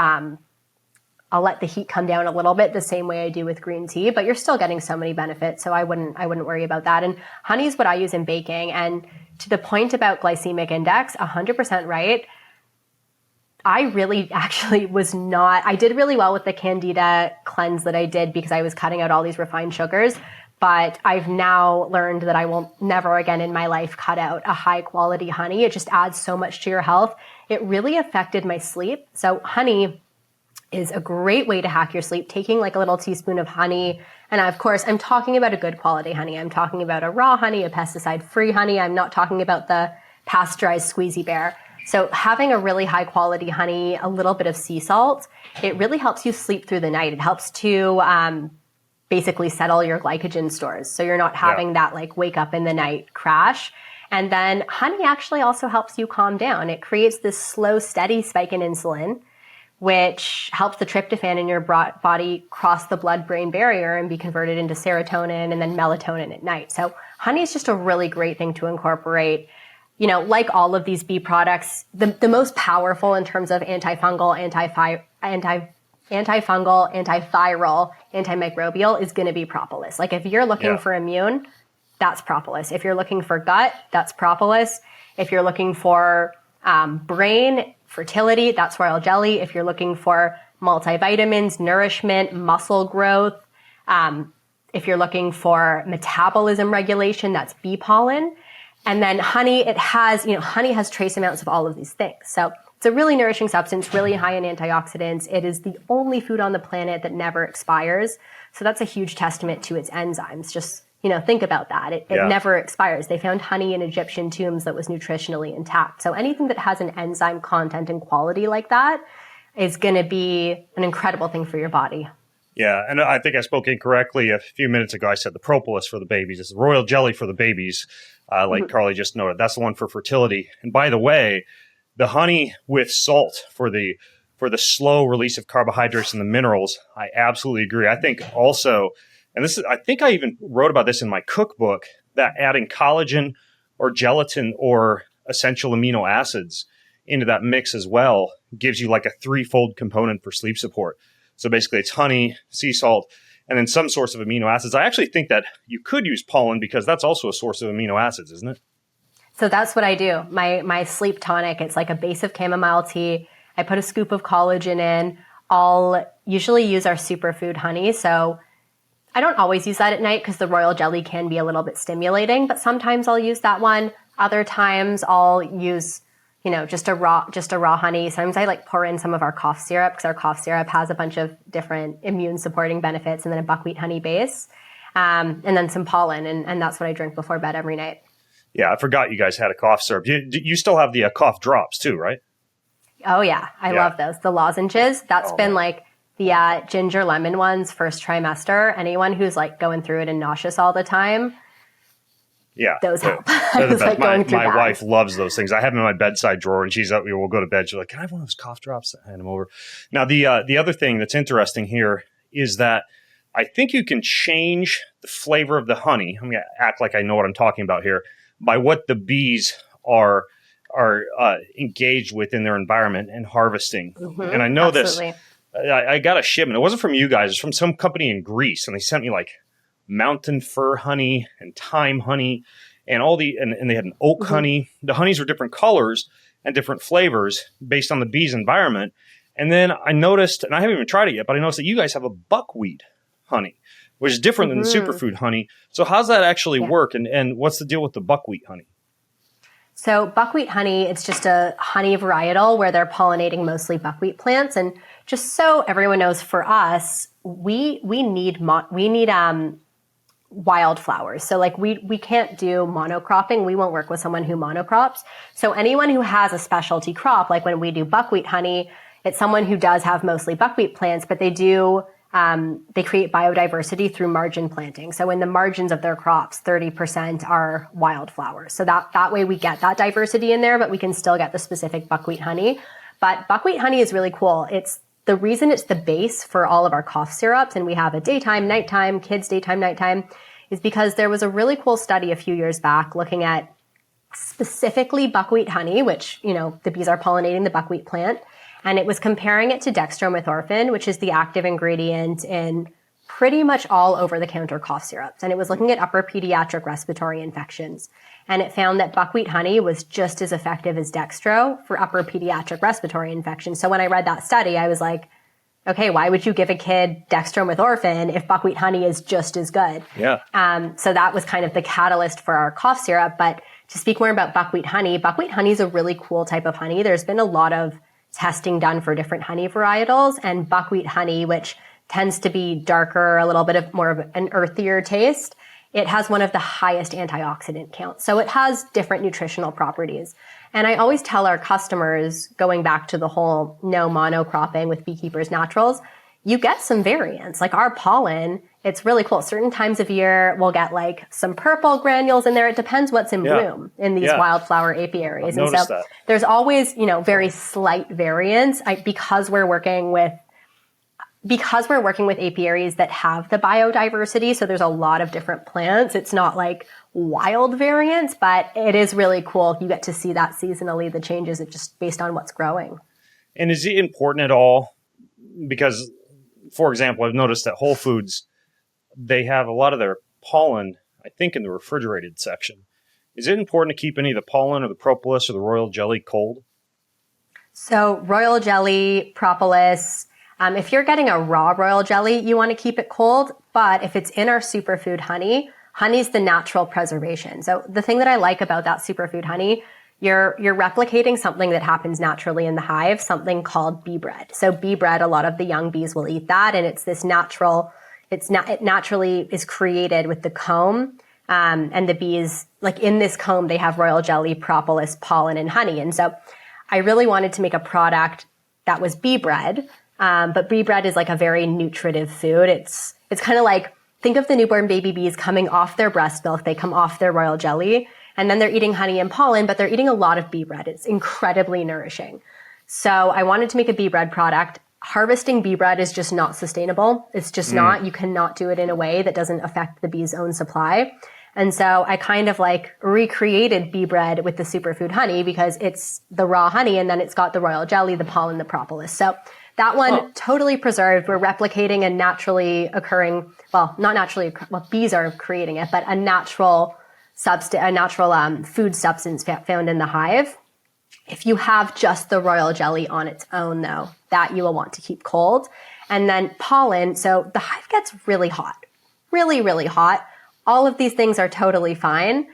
Speaker 1: I'll let the heat come down a little bit, the same way I do with green tea, but you're still getting so many benefits. So I wouldn't worry about that. And honey is what I use in baking. And to the point about glycemic index, 100% right. I really actually I did really well with the Candida cleanse that I did because I was cutting out all these refined sugars. But I've now learned that I will never again in my life cut out a high quality honey. It just adds so much to your health. It really affected my sleep. So honey is a great way to hack your sleep, taking like a little teaspoon of honey. And of course, I'm talking about a good quality honey. I'm talking about a raw honey, a pesticide-free honey. I'm not talking about the pasteurized squeezy bear. So having a really high quality honey, a little bit of sea salt, it really helps you sleep through the night. It helps to basically settle your glycogen stores. So you're not having that like wake up in the night crash. And then honey actually also helps you calm down. It creates this slow, steady spike in insulin, which helps the tryptophan in your body cross the blood-brain barrier and be converted into serotonin and then melatonin at night. So honey is just a really great thing to incorporate. Like all of these bee products, the most powerful in terms of antifungal, antiviral, antimicrobial is going to be propolis. Like if you're looking for immune, that's propolis. If you're looking for gut, that's propolis. If you're looking for brain, fertility, that's royal jelly. If you're looking for multivitamins, nourishment, muscle growth, if you're looking for metabolism regulation, that's bee pollen. And then honey, honey has trace amounts of all of these things. So it's a really nourishing substance, really high in antioxidants. It is the only food on the planet that never expires. So that's a huge testament to its enzymes. Just, think about that. It never expires. They found honey in Egyptian tombs that was nutritionally intact. So anything that has an enzyme content and quality like that is going to be an incredible thing for your body.
Speaker 2: Yeah, and I think I spoke incorrectly a few minutes ago. I said the propolis for the babies. It's the royal jelly for the babies, like Carly just noted. That's the one for fertility. And by the way, the honey with salt for the slow release of carbohydrates and the minerals, I absolutely agree. I think also, and I think I even wrote about this in my cookbook, that adding collagen or gelatin or essential amino acids into that mix as well gives you like a threefold component for sleep support. So basically it's honey, sea salt, and then some source of amino acids. I actually think that you could use pollen because that's also a source of amino acids, isn't it?
Speaker 1: So that's what I do. My sleep tonic, it's like a base of chamomile tea. I put a scoop of collagen in. I'll usually use our superfood honey. So I don't always use that at night because the royal jelly can be a little bit stimulating, but sometimes I'll use that one. Other times I'll use just a raw honey. Sometimes I like pour in some of our cough syrup because our cough syrup has a bunch of different immune supporting benefits, and then a buckwheat honey base, and then some pollen. And that's what I drink before bed every night.
Speaker 2: Yeah, I forgot you guys had a cough syrup. You still have the cough drops too, right?
Speaker 1: Oh yeah. I love those. The lozenges, that's been like the ginger lemon ones first trimester. Anyone who's like going through it and nauseous all the time,
Speaker 2: Yeah,
Speaker 1: those help.
Speaker 2: they're the
Speaker 1: It's
Speaker 2: best.
Speaker 1: like going through
Speaker 2: My
Speaker 1: that.
Speaker 2: wife loves those things. I have them in my bedside drawer, and we'll go to bed. She's like, "Can I have one of those cough drops?" I hand them over. Now, the other thing that's interesting here is that I think you can change the flavor of the honey. I'm going to act like I know what I'm talking about here by what the bees are engaged with in their environment and harvesting. And I know
Speaker 1: Absolutely.
Speaker 2: this. I got a shipment. It wasn't from you guys. It was from some company in Greece, and they sent me like mountain fir honey and thyme honey and and they had an oak honey. The honeys were different colors and different flavors based on the bee's environment. And then I noticed, and I haven't even tried it yet, but I noticed that you guys have a buckwheat honey, which is different than the superfood honey. So how's that actually work? And what's the deal with the buckwheat honey?
Speaker 1: So buckwheat honey, it's just a honey varietal where they're pollinating mostly buckwheat plants. And just so everyone knows, for us, we need wildflowers. So like we can't do monocropping. We won't work with someone who monocrops. So anyone who has a specialty crop, like when we do buckwheat honey, it's someone who does have mostly buckwheat plants, but they create biodiversity through margin planting. So in the margins of their crops, 30% are wildflowers. So that way we get that diversity in there, but we can still get the specific buckwheat honey. But buckwheat honey is really cool. It's the reason it's the base for all of our cough syrups, and we have a daytime, nighttime, kids daytime, nighttime, is because there was a really cool study a few years back looking at specifically buckwheat honey, which, the bees are pollinating the buckwheat plant. And it was comparing it to dextromethorphan, which is the active ingredient in pretty much all over-the-counter cough syrups. And it was looking at upper pediatric respiratory infections. And it found that buckwheat honey was just as effective as dextro for upper pediatric respiratory infections. So when I read that study, I was like, okay, why would you give a kid dextromethorphan if buckwheat honey is just as good?
Speaker 2: Yeah.
Speaker 1: So that was kind of the catalyst for our cough syrup. But to speak more about buckwheat honey is a really cool type of honey. There's been a lot of testing done for different honey varietals, and buckwheat honey, which tends to be darker, a little bit of more of an earthier taste, it has one of the highest antioxidant counts. So it has different nutritional properties. And I always tell our customers, going back to the whole no monocropping with Beekeepers Naturals, you get some variance. Like our pollen, it's really cool. Certain times of year, we'll get like some purple granules in there. It depends what's in bloom in these wildflower apiaries.
Speaker 2: And so
Speaker 1: there's always, very slight variance because we're working with apiaries that have the biodiversity. So there's a lot of different plants. It's not like wild variance, but it is really cool. You get to see that seasonally, the changes, it's just based on what's growing.
Speaker 2: And is it important at all? Because, for example, I've noticed that Whole Foods, they have a lot of their pollen, I think, in the refrigerated section. Is it important to keep any of the pollen or the propolis or the royal jelly cold?
Speaker 1: So royal jelly, propolis, if you're getting a raw royal jelly, you want to keep it cold. But if it's in our superfood honey's the natural preservation. So the thing that I like about that superfood honey, you're replicating something that happens naturally in the hive, something called bee bread. So bee bread, a lot of the young bees will eat that, and it's this it naturally is created with the comb. And the bees, like in this comb, they have royal jelly, propolis, pollen, and honey. And so I really wanted to make a product that was bee bread. But bee bread is like a very nutritive food. It's kind of like, think of the newborn baby bees coming off their breast milk. They come off their royal jelly, and then they're eating honey and pollen, but they're eating a lot of bee bread. It's incredibly nourishing. So I wanted to make a bee bread product. Harvesting bee bread is just not sustainable. It's just not. You cannot do it in a way that doesn't affect the bee's own supply. And so I kind of like recreated bee bread with the superfood honey because it's the raw honey, and then it's got the royal jelly, the pollen, the propolis. So that one totally preserved. We're replicating a naturally occurring, bees are creating it, but a natural food substance found in the hive. If you have just the royal jelly on its own, though, that you will want to keep cold. And then pollen. So the hive gets really hot, really, really hot. All of these things are totally fine.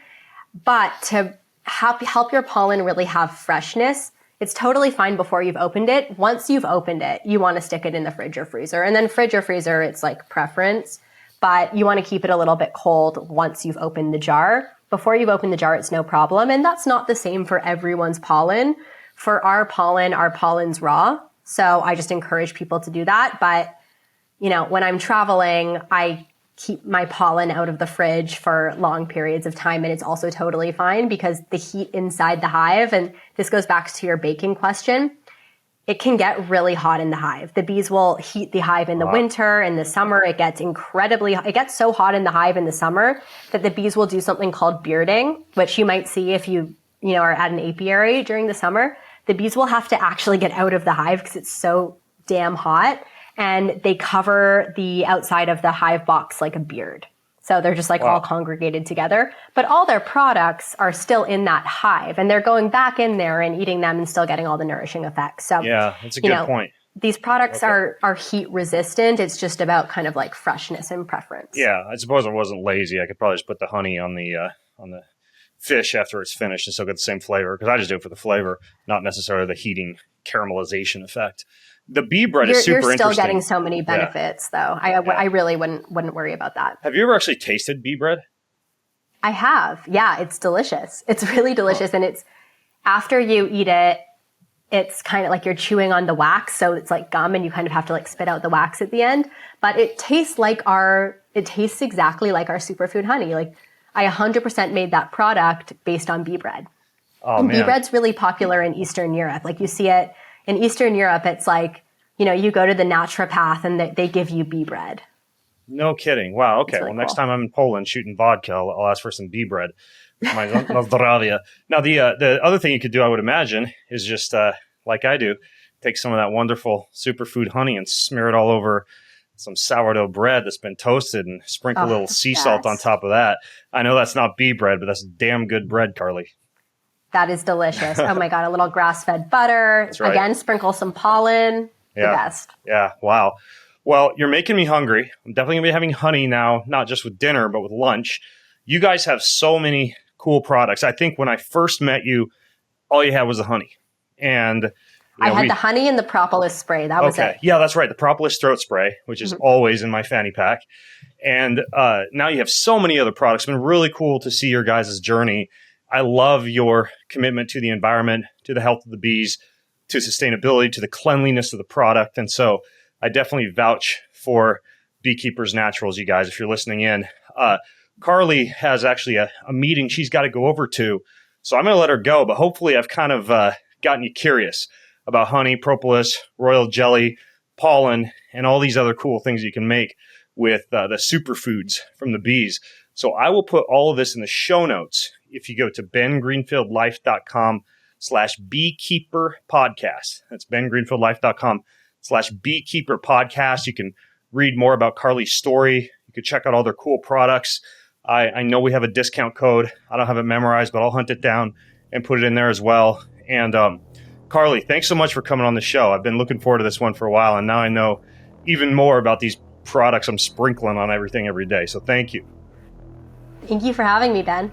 Speaker 1: But to help your pollen really have freshness, it's totally fine before you've opened it. Once you've opened it, you want to stick it in the fridge or freezer. And then fridge or freezer, it's like preference. But you want to keep it a little bit cold once you've opened the jar. Before you've opened the jar, it's no problem. And that's not the same for everyone's pollen. For our pollen's raw. So I just encourage people to do that. But, when I'm traveling, I keep my pollen out of the fridge for long periods of time. And it's also totally fine because the heat inside the hive, and this goes back to your baking question, it can get really hot in the hive. The bees will heat the hive in the winter. In the summer, it gets it gets so hot in the hive in the summer that the bees will do something called bearding, which you might see if you are at an apiary during the summer. The bees will have to actually get out of the hive because it's so damn hot, and they cover the outside of the hive box like a beard. So they're just all congregated together, but all their products are still in that hive, and they're going back in there and eating them and still getting all the nourishing effects. So
Speaker 2: yeah, that's a good point.
Speaker 1: These products are heat resistant. It's just about kind of like freshness and preference.
Speaker 2: Yeah, I suppose I wasn't lazy. I could probably just put the honey on the fish after it's finished and still get the same flavor, because I just do it for the flavor, not necessarily the heating caramelization effect. The bee bread is super interesting.
Speaker 1: You're still getting so many benefits, though. I really wouldn't worry about that.
Speaker 2: Have you ever actually tasted bee bread?
Speaker 1: I have. Yeah, it's delicious. It's really delicious. And it's after you eat it, it's kind of like you're chewing on the wax. So it's like gum, and you kind of have to like spit out the wax at the end. But it tastes exactly like our superfood honey. Like I 100% made that product based on bee bread.
Speaker 2: Oh,
Speaker 1: and
Speaker 2: man.
Speaker 1: Bee bread's really popular in Eastern Europe. Like you see it in Eastern Europe, it's like, you go to the naturopath and they give you bee bread.
Speaker 2: No kidding. Wow. Okay.
Speaker 1: Really
Speaker 2: Well, next
Speaker 1: cool.
Speaker 2: time I'm in Poland shooting vodka, I'll ask for some bee bread. My zdravia. Now, the other thing you could do, I would imagine, is just like I do, take some of that wonderful superfood honey and smear it all over some sourdough bread that's been toasted and sprinkle a little sea salt on top of that. I know that's not bee bread, but that's damn good bread, Carly.
Speaker 1: That is delicious. Oh my God, a little grass-fed butter.
Speaker 2: That's right.
Speaker 1: Again, sprinkle some pollen.
Speaker 2: Yeah.
Speaker 1: The best.
Speaker 2: Yeah. Wow. Well, you're making me hungry. I'm definitely going to be having honey now, not just with dinner, but with lunch. You guys have so many cool products. I think when I first met you, all you had was the honey. And
Speaker 1: I had the honey and the propolis spray. That was it.
Speaker 2: Yeah, that's right. The propolis throat spray, which is always in my fanny pack. And now you have so many other products. It's been really cool to see your guys' journey. I love your commitment to the environment, to the health of the bees, to sustainability, to the cleanliness of the product. And so I definitely vouch for Beekeepers Naturals, you guys, if you're listening in. Carly has actually a meeting she's got to go over to, so I'm going to let her go. But hopefully I've kind of gotten you curious about honey, propolis, royal jelly, pollen, and all these other cool things you can make with the superfoods from the bees. So I will put all of this in the show notes. If you go to bengreenfieldlife.com/beekeeper podcast, that's bengreenfieldlife.com/beekeeper podcast. You can read more about Carly's story. You can check out all their cool products. I know we have a discount code. I don't have it memorized, but I'll hunt it down and put it in there as well. And Carly, thanks so much for coming on the show. I've been looking forward to this one for a while, and now I know even more about these products I'm sprinkling on everything every day. So thank you.
Speaker 1: Thank you for having me, Ben.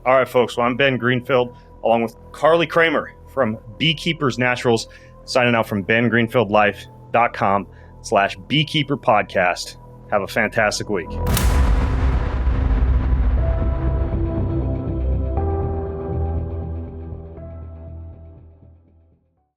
Speaker 2: All right, folks. Well, I'm Ben Greenfield, along with Carly Kremer from Beekeepers Naturals, signing out from bengreenfieldlife.com/beekeeper podcast. Have a fantastic week.